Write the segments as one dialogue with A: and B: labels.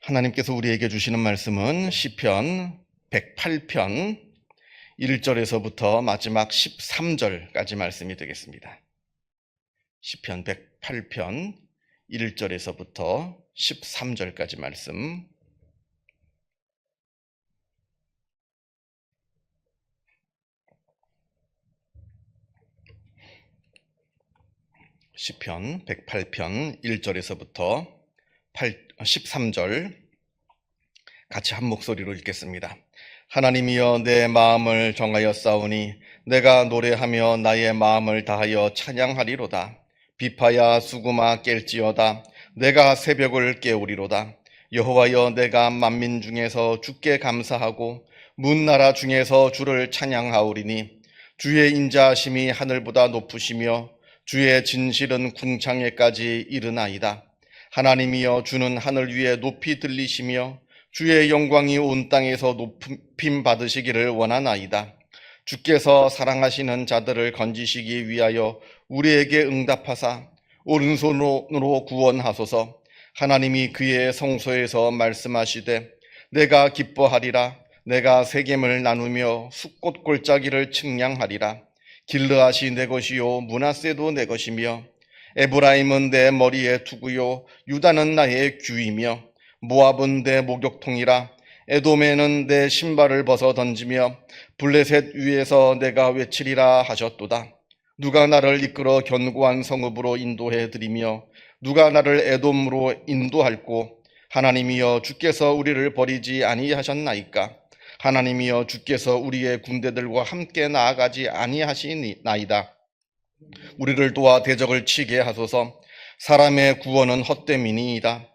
A: 하나님께서 우리에게 주시는 말씀은 시편 108편 1절에서부터 마지막 13절까지 말씀이 되겠습니다. 시편 108편 1절에서부터 13절까지 말씀. 시편 108편 1절에서부터 13절 같이 한 목소리로 읽겠습니다. 하나님이여 내 마음을 정하였사오니 내가 노래하며 나의 마음을 다하여 찬양하리로다. 비파야 수구마 깰지어다. 내가 새벽을 깨우리로다. 여호와여 내가 만민 중에서 주께 감사하고 문나라 중에서 주를 찬양하오리니 주의 인자하심이 하늘보다 높으시며 주의 진실은 궁창에까지 이르나이다. 하나님이여 주는 하늘 위에 높이 들리시며 주의 영광이 온 땅에서 높임 받으시기를 원하나이다. 주께서 사랑하시는 자들을 건지시기 위하여 우리에게 응답하사 오른손으로 구원하소서. 하나님이 그의 성소에서 말씀하시되 내가 기뻐하리라. 내가 세겜을 나누며 숫꽃 골짜기를 측량하리라. 길르앗이 내 것이요 므낫세도 내 것이며 에브라임은 내 머리의 투구요 유다는 나의 규이며 모압은 내 목욕통이라. 에돔에는 내 신발을 벗어 던지며 블레셋 위에서 내가 외치리라 하셨도다. 누가 나를 이끌어 견고한 성읍으로 인도해 드리며 누가 나를 에돔으로 인도할꼬. 하나님이여 주께서 우리를 버리지 아니하셨나이까. 하나님이여 주께서 우리의 군대들과 함께 나아가지 아니하시나이다. 우리를 도와 대적을 치게 하소서. 사람의 구원은 헛됨이니이다.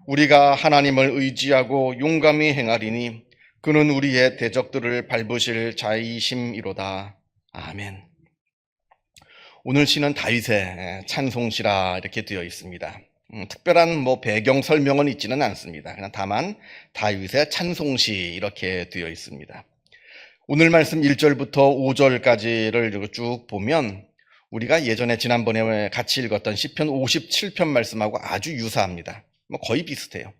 A: 우리가 하나님을 의지하고 용감히 행하리니 그는 우리의 대적들을 밟으실 자이심이로다. 아멘. 오늘 시는 다윗의 찬송시라 이렇게 되어 있습니다. 특별한 배경 설명은 있지는 않습니다. 그냥 다만 다윗의 찬송시 이렇게 되어 있습니다. 오늘 말씀 1절부터 5절까지를 쭉 보면 우리가 예전에 지난번에 같이 읽었던 시편 57편 말씀하고 아주 유사합니다. 거의 비슷해요.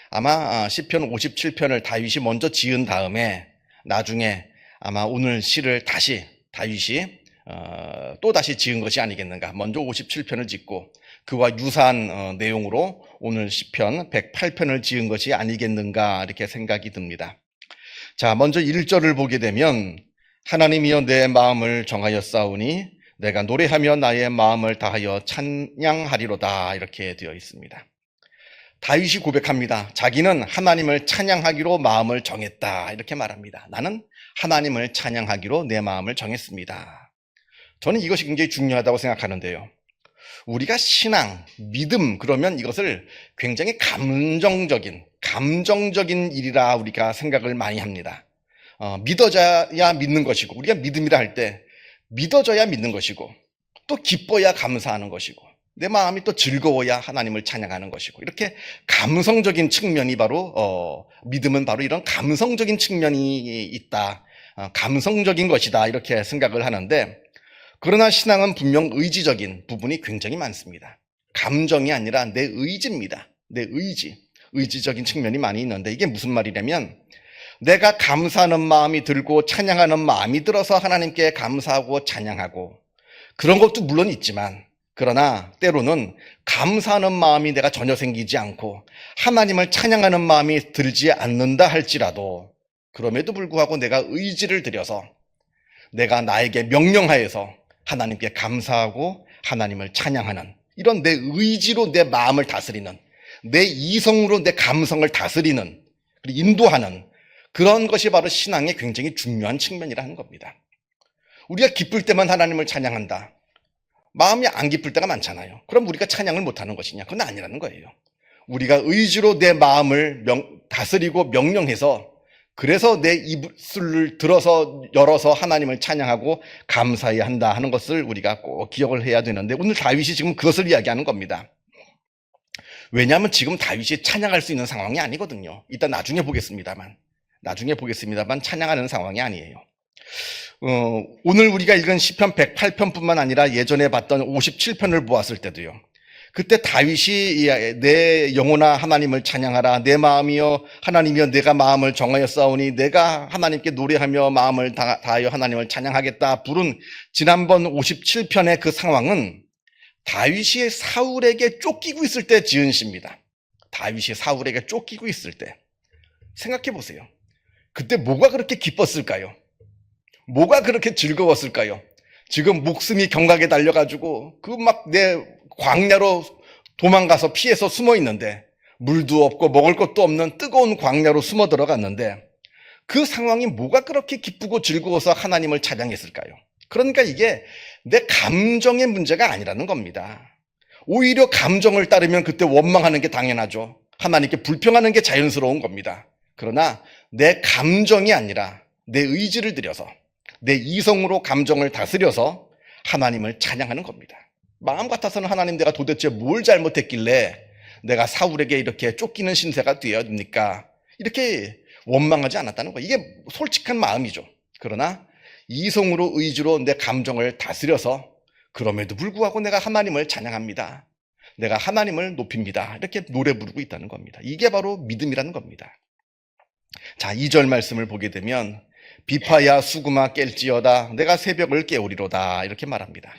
A: 아마 시편 57편을 다윗이 먼저 지은 다음에 나중에 아마 오늘 시를 다시 다윗이 또 다시 지은 것이 아니겠는가. 먼저 57편을 짓고 그와 유사한 내용으로 오늘 시편 108편을 지은 것이 아니겠는가 이렇게 생각이 듭니다. 자, 먼저 1절을 보게 되면 하나님이여 내 마음을 정하였사오니 내가 노래하며 나의 마음을 다하여 찬양하리로다 이렇게 되어 있습니다. 다윗이 고백합니다. 자기는 하나님을 찬양하기로 마음을 정했다 이렇게 말합니다. 나는 하나님을 찬양하기로 내 마음을 정했습니다. 저는 이것이 굉장히 중요하다고 생각하는데요. 우리가 신앙, 믿음 그러면 이것을 굉장히 감정적인 일이라 우리가 생각을 많이 합니다. 믿어져야 믿는 것이고 우리가 믿음이라 할 때 믿어져야 믿는 것이고 또 기뻐야 감사하는 것이고 내 마음이 또 즐거워야 하나님을 찬양하는 것이고 이렇게 감성적인 측면이 바로 믿음은 바로 이런 감성적인 측면이 있다. 감성적인 것이다 이렇게 생각을 하는데 그러나 신앙은 분명 의지적인 부분이 굉장히 많습니다. 감정이 아니라 내 의지입니다. 내 의지적인 측면이 많이 있는데 이게 무슨 말이냐면 내가 감사하는 마음이 들고 찬양하는 마음이 들어서 하나님께 감사하고 찬양하고 그런 것도 물론 있지만 그러나 때로는 감사하는 마음이 내가 전혀 생기지 않고 하나님을 찬양하는 마음이 들지 않는다 할지라도 그럼에도 불구하고 내가 의지를 들여서 내가 나에게 명령하여서 하나님께 감사하고 하나님을 찬양하는 이런 내 의지로 내 마음을 다스리는 내 이성으로 내 감성을 다스리는 그리고 인도하는 그런 것이 바로 신앙의 굉장히 중요한 측면이라는 겁니다. 우리가 기쁠 때만 하나님을 찬양한다. 마음이 안 기쁠 때가 많잖아요. 그럼 우리가 찬양을 못하는 것이냐? 그건 아니라는 거예요. 우리가 의지로 내 마음을 다스리고 명령해서 그래서 내 입술을 열어서 하나님을 찬양하고 감사해야 한다 하는 것을 우리가 꼭 기억을 해야 되는데 오늘 다윗이 지금 그것을 이야기하는 겁니다. 왜냐하면 지금 다윗이 찬양할 수 있는 상황이 아니거든요. 이따 나중에 보겠습니다만 찬양하는 상황이 아니에요. 오늘 우리가 읽은 시편 108편뿐만 아니라 예전에 봤던 57편을 보았을 때도요. 그때 다윗이 내 영혼아 하나님을 찬양하라. 내 마음이여 하나님이여 내가 마음을 정하였사오니 내가 하나님께 노래하며 마음을 다하여 하나님을 찬양하겠다. 부른 지난번 57편의 그 상황은 다윗이 사울에게 쫓기고 있을 때 지은 시입니다. 다윗이 사울에게 쫓기고 있을 때. 생각해 보세요. 그때 뭐가 그렇게 기뻤을까요? 뭐가 그렇게 즐거웠을까요? 지금 목숨이 경각에 달려가지고 그 막 내 광야로 도망가서 피해서 숨어 있는데 물도 없고 먹을 것도 없는 뜨거운 광야로 숨어 들어갔는데 그 상황이 뭐가 그렇게 기쁘고 즐거워서 하나님을 찬양했을까요? 그러니까 이게 내 감정의 문제가 아니라는 겁니다. 오히려 감정을 따르면 그때 원망하는 게 당연하죠. 하나님께 불평하는 게 자연스러운 겁니다. 그러나 내 감정이 아니라 내 의지를 들여서 내 이성으로 감정을 다스려서 하나님을 찬양하는 겁니다. 마음 같아서는 하나님 내가 도대체 뭘 잘못했길래 내가 사울에게 이렇게 쫓기는 신세가 되어야 됩니까? 이렇게 원망하지 않았다는 거예요. 이게 솔직한 마음이죠. 그러나 이성으로 의지로 내 감정을 다스려서 그럼에도 불구하고 내가 하나님을 찬양합니다. 내가 하나님을 높입니다. 이렇게 노래 부르고 있다는 겁니다. 이게 바로 믿음이라는 겁니다. 자, 2절 말씀을 보게 되면 비파야 수구마 깰지어다 내가 새벽을 깨우리로다 이렇게 말합니다.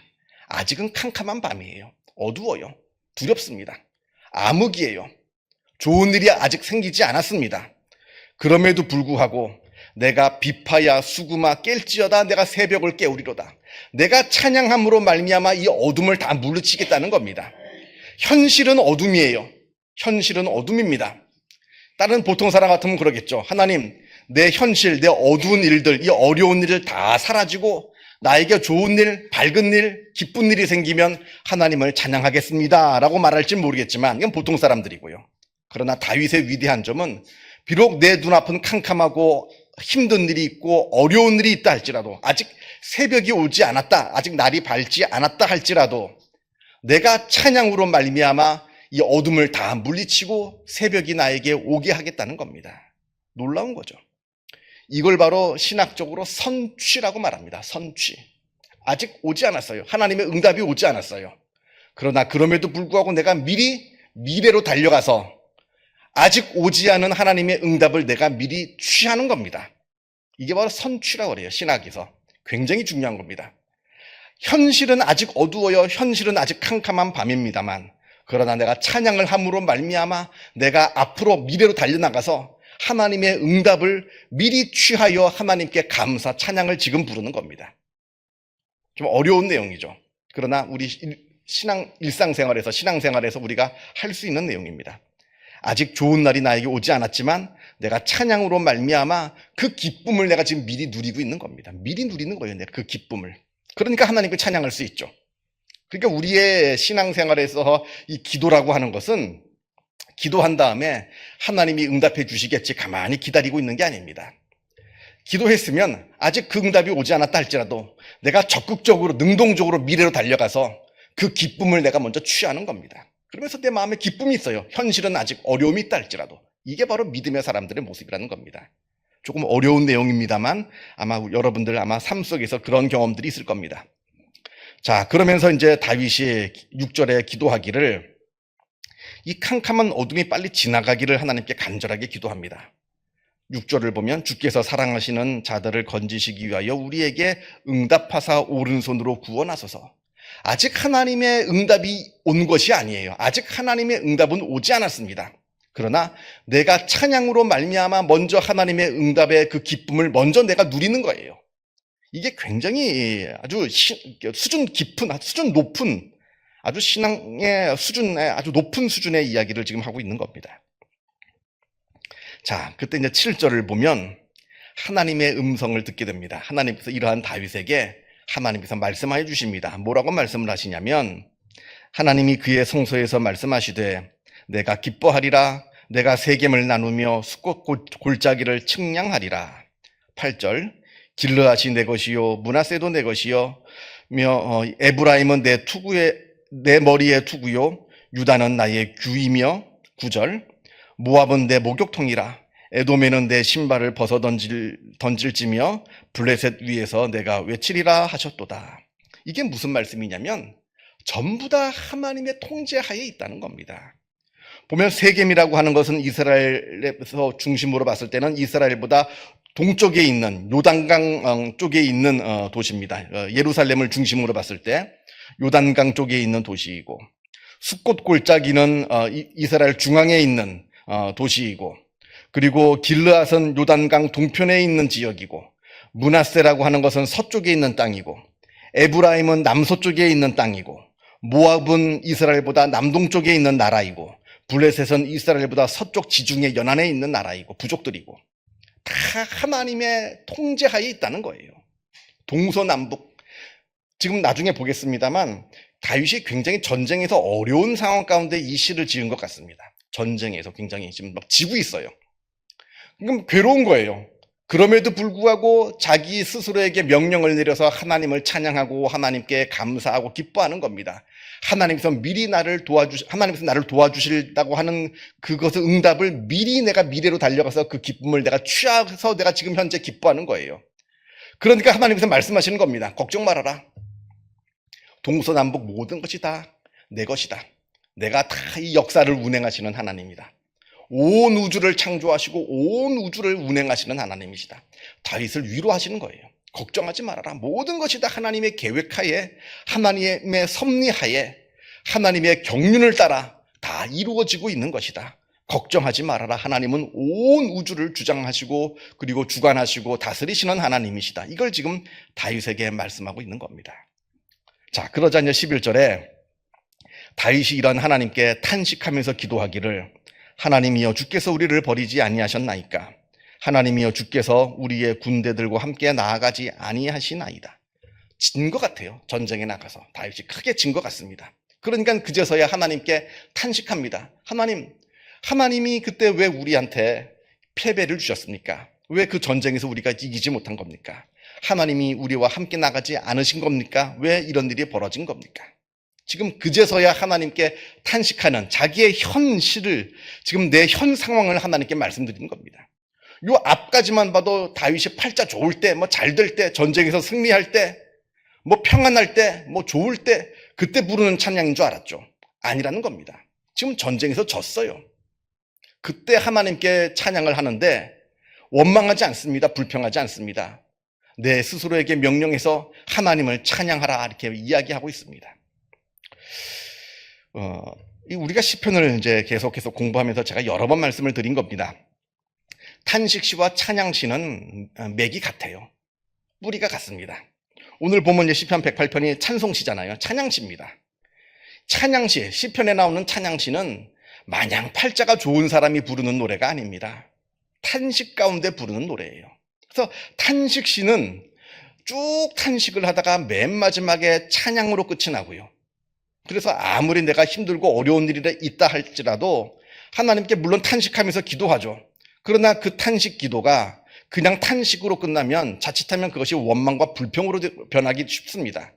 A: 아직은 캄캄한 밤이에요. 어두워요. 두렵습니다. 암흑이에요. 좋은 일이 아직 생기지 않았습니다. 그럼에도 불구하고 내가 비파야 수구마 깰지어다 내가 새벽을 깨우리로다. 내가 찬양함으로 말미암아 이 어둠을 다 물리치겠다는 겁니다. 현실은 어둠이에요. 현실은 어둠입니다. 다른 보통 사람 같으면 그러겠죠. 하나님, 내 현실, 내 어두운 일들, 이 어려운 일을 다 사라지고 나에게 좋은 일, 밝은 일, 기쁜 일이 생기면 하나님을 찬양하겠습니다 라고 말할지 모르겠지만 이건 보통 사람들이고요. 그러나 다윗의 위대한 점은 비록 내 눈앞은 캄캄하고 힘든 일이 있고 어려운 일이 있다 할지라도 아직 새벽이 오지 않았다, 아직 날이 밝지 않았다 할지라도 내가 찬양으로 말미암아 이 어둠을 다 물리치고 새벽이 나에게 오게 하겠다는 겁니다. 놀라운 거죠. 이걸 바로 신학적으로 선취라고 말합니다. 선취. 아직 오지 않았어요. 하나님의 응답이 오지 않았어요. 그러나 그럼에도 불구하고 내가 미리 미래로 달려가서 아직 오지 않은 하나님의 응답을 내가 미리 취하는 겁니다. 이게 바로 선취라고 그래요. 신학에서. 굉장히 중요한 겁니다. 현실은 아직 어두워요. 현실은 아직 캄캄한 밤입니다만 그러나 내가 찬양을 함으로 말미암아 내가 앞으로 미래로 달려나가서 하나님의 응답을 미리 취하여 하나님께 감사, 찬양을 지금 부르는 겁니다. 좀 어려운 내용이죠. 그러나 우리 일상생활에서, 신앙생활에서 우리가 할 수 있는 내용입니다. 아직 좋은 날이 나에게 오지 않았지만 내가 찬양으로 말미암아 그 기쁨을 내가 지금 미리 누리고 있는 겁니다. 미리 누리는 거예요, 내가 그 기쁨을. 그러니까 하나님께 찬양할 수 있죠. 그러니까 우리의 신앙생활에서 이 기도라고 하는 것은 기도한 다음에 하나님이 응답해 주시겠지 가만히 기다리고 있는 게 아닙니다. 기도했으면 아직 그 응답이 오지 않았다 할지라도 내가 적극적으로 능동적으로 미래로 달려가서 그 기쁨을 내가 먼저 취하는 겁니다. 그러면서 내 마음에 기쁨이 있어요. 현실은 아직 어려움이 있다 할지라도. 이게 바로 믿음의 사람들의 모습이라는 겁니다. 조금 어려운 내용입니다만 아마 여러분들 아마 삶 속에서 그런 경험들이 있을 겁니다. 자, 그러면서 이제 다윗이 6절에 기도하기를 이 캄캄한 어둠이 빨리 지나가기를 하나님께 간절하게 기도합니다. 6절을 보면 주께서 사랑하시는 자들을 건지시기 위하여 우리에게 응답하사 오른손으로 구원하소서. 아직 하나님의 응답이 온 것이 아니에요. 아직 하나님의 응답은 오지 않았습니다. 그러나 내가 찬양으로 말미암아 먼저 하나님의 응답의 그 기쁨을 먼저 내가 누리는 거예요. 이게 굉장히 아주 수준 깊은, 수준 높은 아주 신앙의 수준의 아주 높은 수준의 이야기를 지금 하고 있는 겁니다. 자, 그때 이제 7절을 보면 하나님의 음성을 듣게 됩니다. 하나님께서 이러한 다윗에게 하나님께서 말씀하여 주십니다. 뭐라고 말씀을 하시냐면 하나님이 그의 성소에서 말씀하시되 내가 기뻐하리라 내가 세겜을 나누며 숫꽃 골짜기를 측량하리라. 8절 길르앗이 내 것이요 므낫세도 내 것이요 에브라임은 내 머리의 투구요 유다는 나의 규이며 9절 모압은 내 목욕통이라 에돔에는 내 신발을 벗어 던질지며 블레셋 위에서 내가 외치리라 하셨도다. 이게 무슨 말씀이냐면 전부 다 하나님의 통제하에 있다는 겁니다. 보면 세겜이라고 하는 것은 이스라엘에서 중심으로 봤을 때는 이스라엘보다 동쪽에 있는 요단강 쪽에 있는 도시입니다. 예루살렘을 중심으로 봤을 때 요단강 쪽에 있는 도시이고, 숫꽃 골짜기는 이스라엘 중앙에 있는 도시이고, 그리고 길르앗은 요단강 동편에 있는 지역이고, 므낫세라고 하는 것은 서쪽에 있는 땅이고, 에브라임은 남서쪽에 있는 땅이고, 모압은 이스라엘보다 남동쪽에 있는 나라이고, 블레셋은 이스라엘보다 서쪽 지중해 연안에 있는 나라이고 부족들이고, 다 하나님의 통제하에 있다는 거예요. 동서남북. 지금 나중에 보겠습니다만 다윗이 굉장히 전쟁에서 어려운 상황 가운데 이 시를 지은 것 같습니다. 전쟁에서 굉장히 지금 막 지고 있어요. 그럼 괴로운 거예요. 그럼에도 불구하고 자기 스스로에게 명령을 내려서 하나님을 찬양하고 하나님께 감사하고 기뻐하는 겁니다. 하나님께서 하나님께서 나를 도와주실다고 하는 그것의 응답을 미리 내가 미래로 달려가서 그 기쁨을 내가 취해서 내가 지금 현재 기뻐하는 거예요. 그러니까 하나님께서 말씀하시는 겁니다. 걱정 말아라. 동서남북 모든 것이 다 내 것이다. 내가 다 이 역사를 운행하시는 하나님이다. 온 우주를 창조하시고 온 우주를 운행하시는 하나님이시다. 다윗을 위로하시는 거예요. 걱정하지 말아라. 모든 것이 다 하나님의 계획하에, 하나님의 섭리하에, 하나님의 경륜을 따라 다 이루어지고 있는 것이다. 걱정하지 말아라. 하나님은 온 우주를 주장하시고 그리고 주관하시고 다스리시는 하나님이시다. 이걸 지금 다윗에게 말씀하고 있는 겁니다. 자, 그러자 이제 11절에 다윗이 이런 하나님께 탄식하면서 기도하기를, 하나님이여 주께서 우리를 버리지 아니하셨나이까? 하나님이여 주께서 우리의 군대들과 함께 나아가지 아니하시나이다. 진 것 같아요. 전쟁에 나가서 다윗이 크게 진 것 같습니다. 그러니까 그제서야 하나님께 탄식합니다. 하나님이 그때 왜 우리한테 패배를 주셨습니까? 왜 그 전쟁에서 우리가 이기지 못한 겁니까? 하나님이 우리와 함께 나가지 않으신 겁니까? 왜 이런 일이 벌어진 겁니까? 지금 그제서야 하나님께 탄식하는 자기의 현실을, 지금 내 현 상황을 하나님께 말씀드리는 겁니다. 요 앞까지만 봐도 다윗이 팔자 좋을 때, 잘 될 때, 전쟁에서 승리할 때, 평안할 때, 좋을 때, 그때 부르는 찬양인 줄 알았죠. 아니라는 겁니다. 지금 전쟁에서 졌어요. 그때 하나님께 찬양을 하는데 원망하지 않습니다. 불평하지 않습니다. 내 스스로에게 명령해서 하나님을 찬양하라 이렇게 이야기하고 있습니다. 우리가 시편을 이제 계속해서 공부하면서 제가 여러 번 말씀을 드린 겁니다. 탄식시와 찬양시는 맥이 같아요. 뿌리가 같습니다. 오늘 보면 이제 시편 108편이 찬송시잖아요. 찬양시입니다. 찬양시, 시편에 나오는 찬양시는 마냥 팔자가 좋은 사람이 부르는 노래가 아닙니다. 탄식 가운데 부르는 노래예요. 그래서 탄식시는 쭉 탄식을 하다가 맨 마지막에 찬양으로 끝이 나고요. 그래서 아무리 내가 힘들고 어려운 일이 있다 할지라도 하나님께 물론 탄식하면서 기도하죠. 그러나 그 탄식 기도가 그냥 탄식으로 끝나면 자칫하면 그것이 원망과 불평으로 변하기 쉽습니다.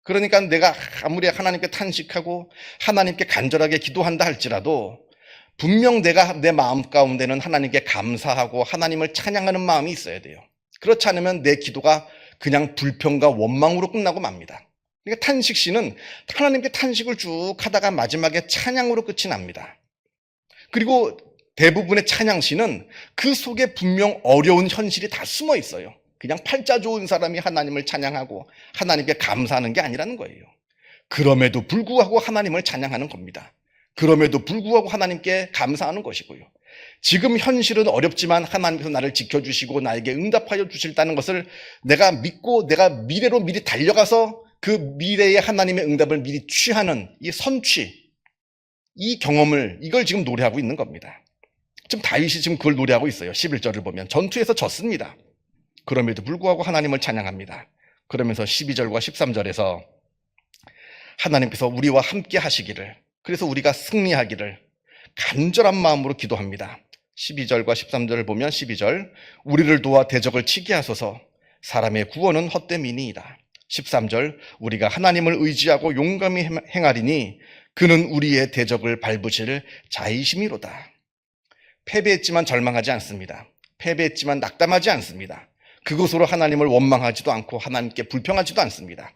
A: 그러니까 내가 아무리 하나님께 탄식하고 하나님께 간절하게 기도한다 할지라도 분명 내가 내 마음 가운데는 하나님께 감사하고 하나님을 찬양하는 마음이 있어야 돼요. 그렇지 않으면 내 기도가 그냥 불평과 원망으로 끝나고 맙니다. 그러니까 탄식시는 하나님께 탄식을 쭉 하다가 마지막에 찬양으로 끝이 납니다. 그리고 대부분의 찬양시는 그 속에 분명 어려운 현실이 다 숨어 있어요. 그냥 팔자 좋은 사람이 하나님을 찬양하고 하나님께 감사하는 게 아니라는 거예요. 그럼에도 불구하고 하나님을 찬양하는 겁니다. 그럼에도 불구하고 하나님께 감사하는 것이고요. 지금 현실은 어렵지만 하나님께서 나를 지켜주시고 나에게 응답하여 주실다는 것을 내가 믿고 내가 미래로 미리 달려가서 그 미래의 하나님의 응답을 미리 취하는 이 선취, 이 경험을, 이걸 지금 노래하고 있는 겁니다. 지금 다윗이 지금 그걸 노래하고 있어요. 11절을 보면 전투에서 졌습니다. 그럼에도 불구하고 하나님을 찬양합니다. 그러면서 12절과 13절에서 하나님께서 우리와 함께 하시기를, 그래서 우리가 승리하기를 간절한 마음으로 기도합니다. 12절과 13절을 보면 12절, 우리를 도와 대적을 치게 하소서. 사람의 구원은 헛됨이니이다. 13절, 우리가 하나님을 의지하고 용감히 행하리니 그는 우리의 대적을 밟으실 자이심이로다. 패배했지만 절망하지 않습니다. 패배했지만 낙담하지 않습니다. 그것으로 하나님을 원망하지도 않고 하나님께 불평하지도 않습니다.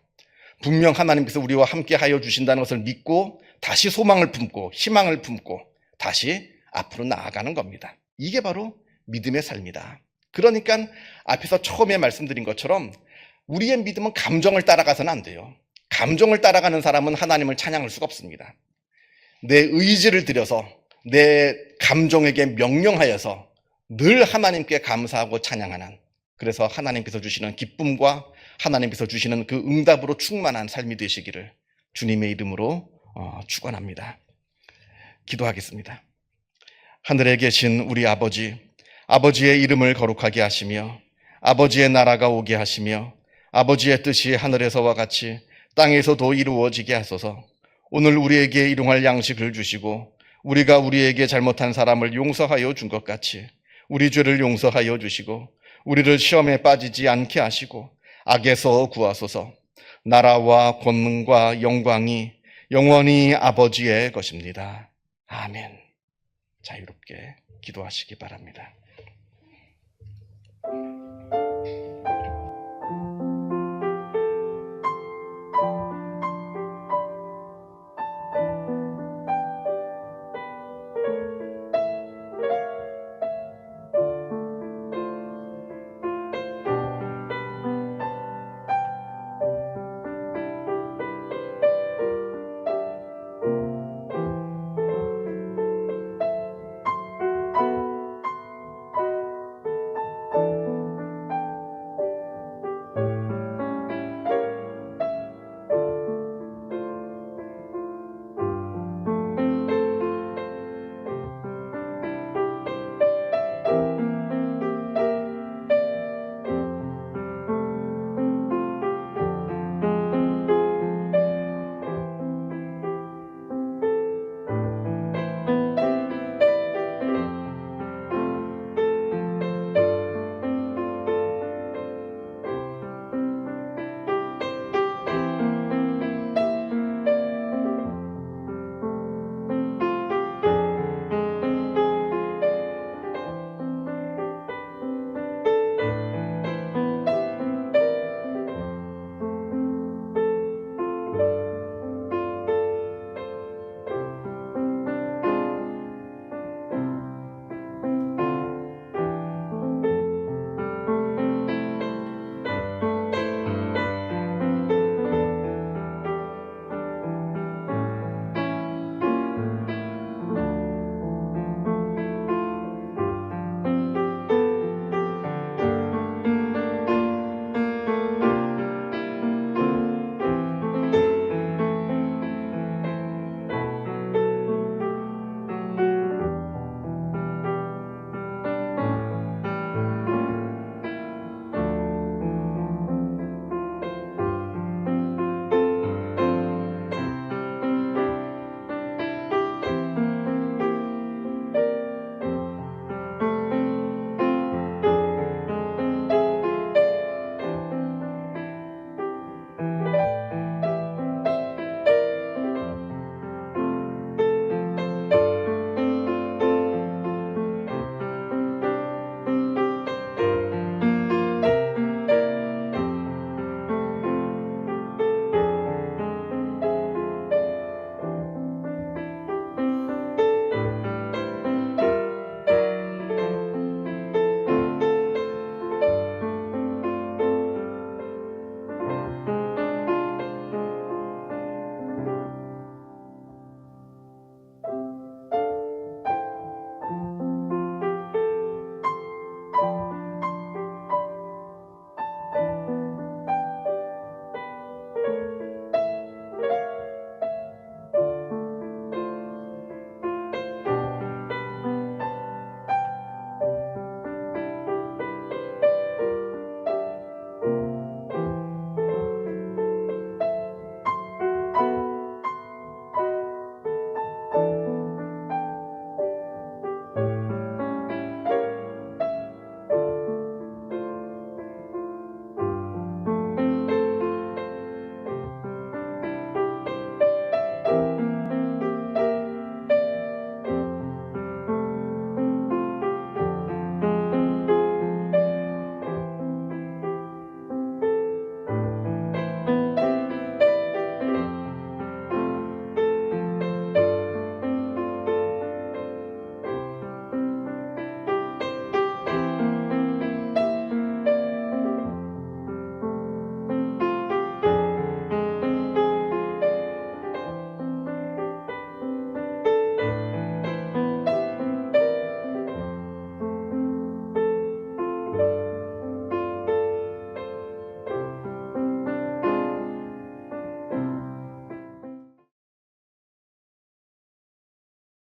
A: 분명 하나님께서 우리와 함께 하여 주신다는 것을 믿고 다시 소망을 품고 희망을 품고 다시 앞으로 나아가는 겁니다. 이게 바로 믿음의 삶이다. 그러니까 앞에서 처음에 말씀드린 것처럼 우리의 믿음은 감정을 따라가서는 안 돼요. 감정을 따라가는 사람은 하나님을 찬양할 수가 없습니다. 내 의지를 들여서 내 감정에게 명령하여서 늘 하나님께 감사하고 찬양하는, 그래서 하나님께서 주시는 기쁨과 하나님께서 주시는 그 응답으로 충만한 삶이 되시기를 주님의 이름으로 축원합니다. 기도하겠습니다. 하늘에 계신 우리 아버지, 아버지의 이름을 거룩하게 하시며 아버지의 나라가 오게 하시며 아버지의 뜻이 하늘에서와 같이 땅에서도 이루어지게 하소서. 오늘 우리에게 일용할 양식을 주시고 우리가 우리에게 잘못한 사람을 용서하여 준 것 같이 우리 죄를 용서하여 주시고 우리를 시험에 빠지지 않게 하시고 악에서 구하소서. 나라와 권능과 영광이 영원히 아버지의 것입니다. 아멘. 자유롭게 기도하시기 바랍니다.